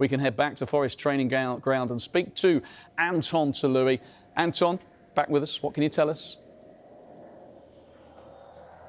We can head back to Forest training ground and speak to Anton Tolui. Anton, back with us. What can you tell us?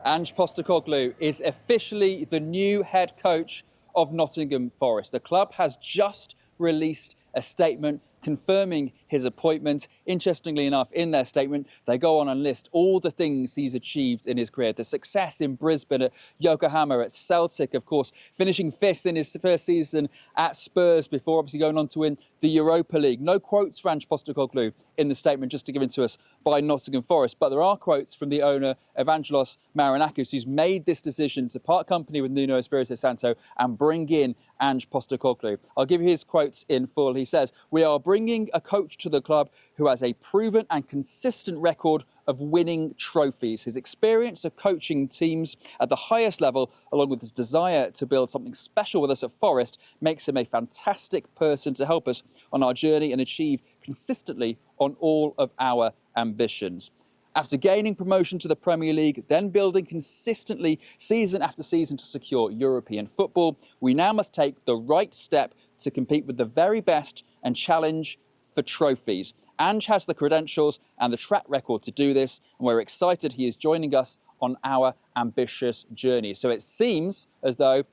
Ange Postecoglou is officially the new head coach of Nottingham Forest. The club has just released a statement confirming his appointment. Interestingly enough, in their statement, they go on and list all the things he's achieved in his career. The success in Brisbane, at Yokohama, at Celtic, of course, finishing 5th in his first season at Spurs before obviously going on to win the Europa League. No quotes for Ange Postecoglou in the statement just given to us by Nottingham Forest, but there are quotes from the owner, Evangelos Marinakis, who's made this decision to part company with Nuno Espirito Santo and bring in Ange Postecoglou. I'll give you his quotes in full. He says, "We are bringing a coach to the club who has a proven and consistent record of winning trophies. His experience of coaching teams at the highest level, along with his desire to build something special with us at Forest, makes him a fantastic person to help us on our journey and achieve consistently on all of our ambitions." After gaining promotion to the Premier League, then building consistently season after season to secure European football, we now must take the right step to compete with the very best and challenge for trophies. Ange has the credentials and the track record to do this, and we're excited he is joining us on our ambitious journey. So it seems as though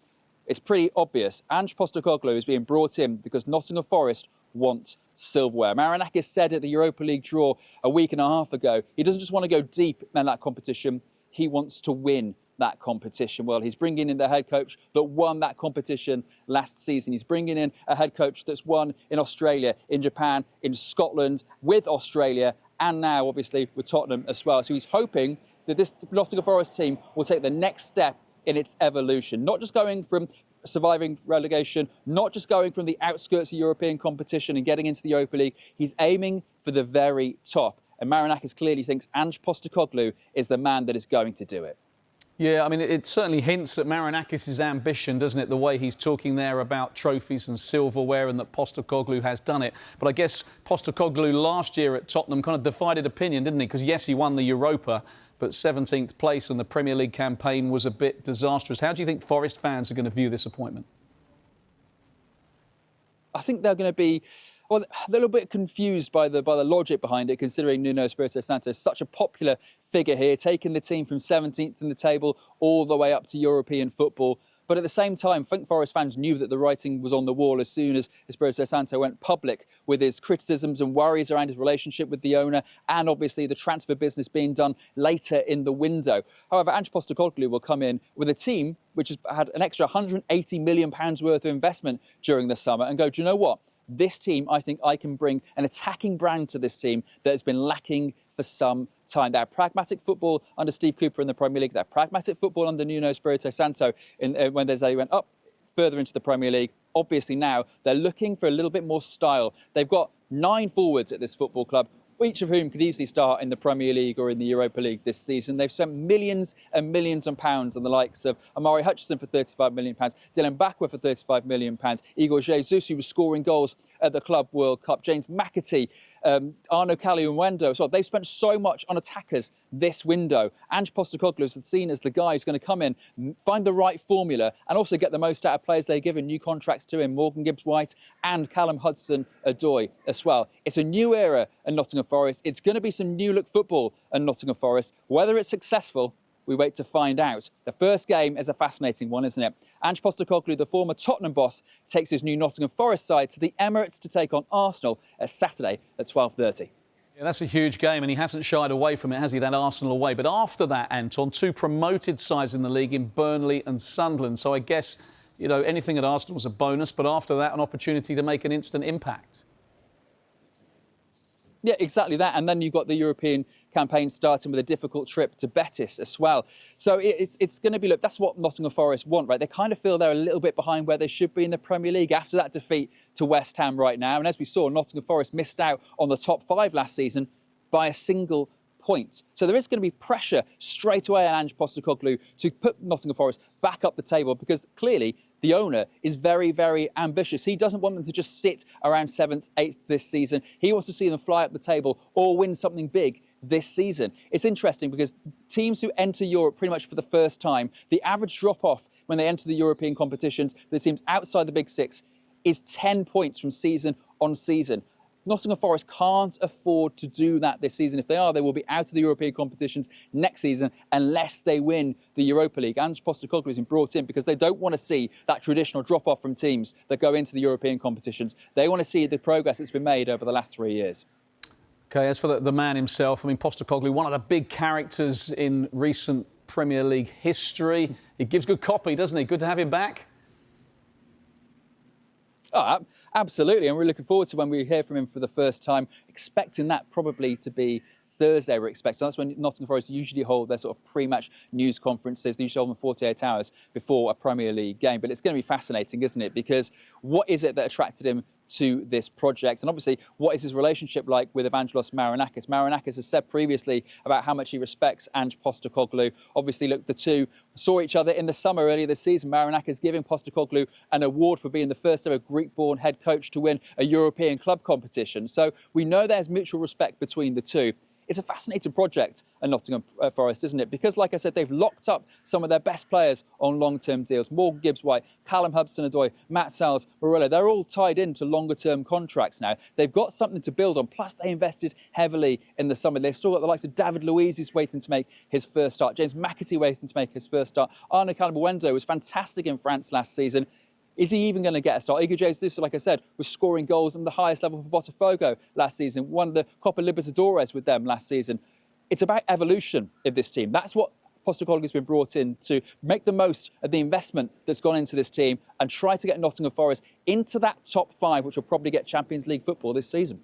it's pretty obvious. Ange Postecoglou is being brought in because Nottingham Forest want silverware. Marinakis said at the Europa League draw a week and a half ago, he doesn't just want to go deep in that competition, he wants to win that competition. Well, he's bringing in the head coach that won that competition last season. He's bringing in a head coach that's won in Australia, in Japan, in Scotland, with Australia, and now obviously with Tottenham as well. So he's hoping that this Nottingham Forest team will take the next step in its evolution, not just going from surviving relegation, not just going from the outskirts of European competition and getting into the Europa League. He's aiming for the very top. And Marinakis clearly thinks Ange Postecoglou is the man that is going to do it. Yeah, I mean, it certainly hints at Marinakis' ambition, doesn't it? The way he's talking there about trophies and silverware and that Postecoglou has done it. But I guess Postecoglou last year at Tottenham kind of divided opinion, didn't he? Because yes, he won the Europa, but 17th place and the Premier League campaign was a bit disastrous. How do you think Forest fans are going to view this appointment? I think they're going to be a little bit confused by the logic behind it, considering Nuno Espirito Santo is such a popular figure here, taking the team from 17th in the table all the way up to European football. But at the same time, I think Forest fans knew that the writing was on the wall as soon as Espirito Santo went public with his criticisms and worries around his relationship with the owner and obviously the transfer business being done later in the window. However, Ange Postecoglou will come in with a team which has had an extra £180 million worth of investment during the summer and go, do you know what? This team, I think I can bring an attacking brand to this team that has been lacking for some time. They had pragmatic football under Steve Cooper in the Premier League. They had pragmatic football under Nuno Espirito Santo when they went up further into the Premier League. Obviously now they're looking for a little bit more style. They've got 9 forwards at this football club, each of whom could easily start in the Premier League or in the Europa League this season. They've spent millions and millions of pounds on the likes of Amari Hutchinson for £35 million, Dylan Bakwa for £35 million, Igor Jesus, who was scoring goals at the Club World Cup, James McAtee, Arno Kaliuwendo as well. They've spent so much on attackers this window. Ange Postecoglou is seen as the guy who's going to come in, find the right formula, and also get the most out of players they're given new contracts to him, Morgan Gibbs-White and Callum Hudson-Odoi as well. It's a new era at Nottingham Forest. It's going to be some new look football at Nottingham Forest. Whether it's successful, we wait to find out. The first game is a fascinating one, isn't it? Ange Postecoglou, the former Tottenham boss, takes his new Nottingham Forest side to the Emirates to take on Arsenal at Saturday at 12:30. Yeah, that's a huge game, and he hasn't shied away from it, has he, that Arsenal away? But after that, Anton, 2 promoted sides in the league in Burnley and Sunderland. So I guess, you know, anything at Arsenal was a bonus, but after that, an opportunity to make an instant impact. Yeah, exactly that. And then you've got the European campaign starting with a difficult trip to Betis as well. So it's going to be, look, that's what Nottingham Forest want, right? They kind of feel they're a little bit behind where they should be in the Premier League after that defeat to West Ham right now. And as we saw, Nottingham Forest missed out on the top 5 last season by a single point. So there is going to be pressure straight away on Ange Postecoglou to put Nottingham Forest back up the table because clearly the owner is very, very ambitious. He doesn't want them to just sit around 7th, 8th this season. He wants to see them fly up the table or win something big this season. It's interesting because teams who enter Europe pretty much for the first time, the average drop-off when they enter the European competitions, the teams outside the Big Six, is 10 points from season on season. Nottingham Forest can't afford to do that this season. If they are, they will be out of the European competitions next season unless they win the Europa League. Ange Postecoglou has been brought in because they don't want to see that traditional drop-off from teams that go into the European competitions. They want to see the progress that's been made over the last 3 years. OK, as for the man himself, I mean, Postecoglou, one of the big characters in recent Premier League history. He gives good copy, doesn't he? Good to have him back. Oh, absolutely. And we're looking forward to when we hear from him for the first time, expecting that probably to be Thursday, we're expecting. That's when Nottingham Forest usually hold their sort of pre-match news conferences. They usually hold them 48 hours before a Premier League game. But it's going to be fascinating, isn't it? Because what is it that attracted him to this project? And obviously, what is his relationship like with Evangelos Marinakis? Marinakis has said previously about how much he respects Ange Postecoglou. Obviously, look, the two saw each other in the summer earlier this season. Marinakis giving Postecoglou an award for being the first ever Greek-born head coach to win a European club competition. So we know there's mutual respect between the two. It's a fascinating project at Nottingham Forest, isn't it? Because, like I said, they've locked up some of their best players on long-term deals. Morgan Gibbs-White, Callum Hudson-Odoi, Matt Salles, Murillo. They're all tied into longer-term contracts now. They've got something to build on. Plus, they invested heavily in the summer. They've still got the likes of David Luiz, who's waiting to make his first start. James McAtee waiting to make his first start. Arnaud Calabawendo was fantastic in France last season. Is he even going to get a start? Igor Jesus, like I said, was scoring goals at the highest level for Botafogo last season, won the Copa Libertadores with them last season. It's about evolution of this team. That's what Postecoglou has been brought in to make the most of the investment that's gone into this team and try to get Nottingham Forest into that top 5, which will probably get Champions League football this season.